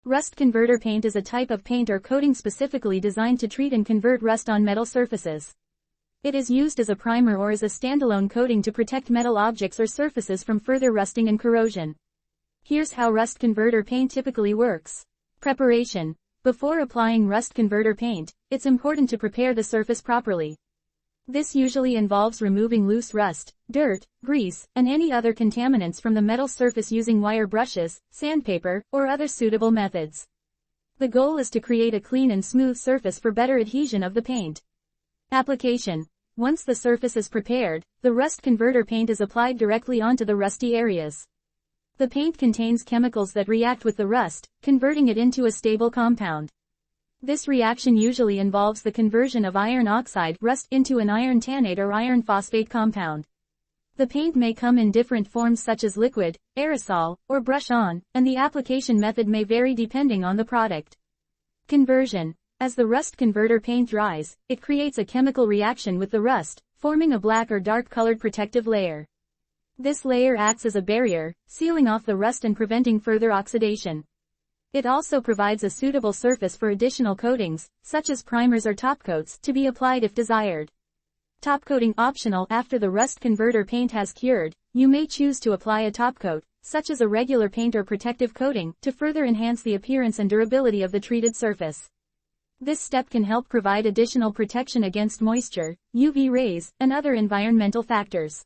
Rust converter paint is a type of paint or coating specifically designed to treat and convert rust on metal surfaces. It is used as a primer or as a standalone coating to protect metal objects or surfaces from further rusting and corrosion. Here's how rust converter paint typically works. Preparation. Before applying rust converter paint, it's important to prepare the surface properly. This usually involves removing loose rust, dirt, grease, and any other contaminants from the metal surface using wire brushes, sandpaper, or other suitable methods. The goal is to create a clean and smooth surface for better adhesion of the paint. Application. Once the surface is prepared, the rust converter paint is applied directly onto the rusty areas. The paint contains chemicals that react with the rust, converting it into a stable compound. This reaction usually involves the conversion of iron oxide rust into an iron tannate or iron phosphate compound. The paint may come in different forms such as liquid, aerosol, or brush-on, and the application method may vary depending on the product. Conversion. As the rust converter paint dries, it creates a chemical reaction with the rust, forming a black or dark-colored protective layer. This layer acts as a barrier, sealing off the rust and preventing further oxidation. It also provides a suitable surface for additional coatings, such as primers or topcoats, to be applied if desired. Topcoating optional. After the rust converter paint has cured, you may choose to apply a topcoat, such as a regular paint or protective coating, to further enhance the appearance and durability of the treated surface. This step can help provide additional protection against moisture, UV rays, and other environmental factors.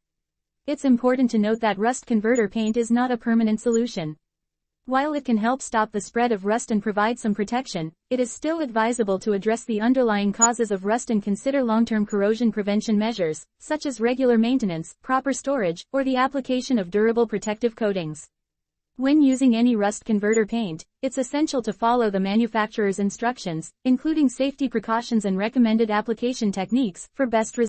It's important to note that rust converter paint is not a permanent solution. While it can help stop the spread of rust and provide some protection, it is still advisable to address the underlying causes of rust and consider long-term corrosion prevention measures, such as regular maintenance, proper storage, or the application of durable protective coatings. When using any rust converter paint, it's essential to follow the manufacturer's instructions, including safety precautions and recommended application techniques, for best results.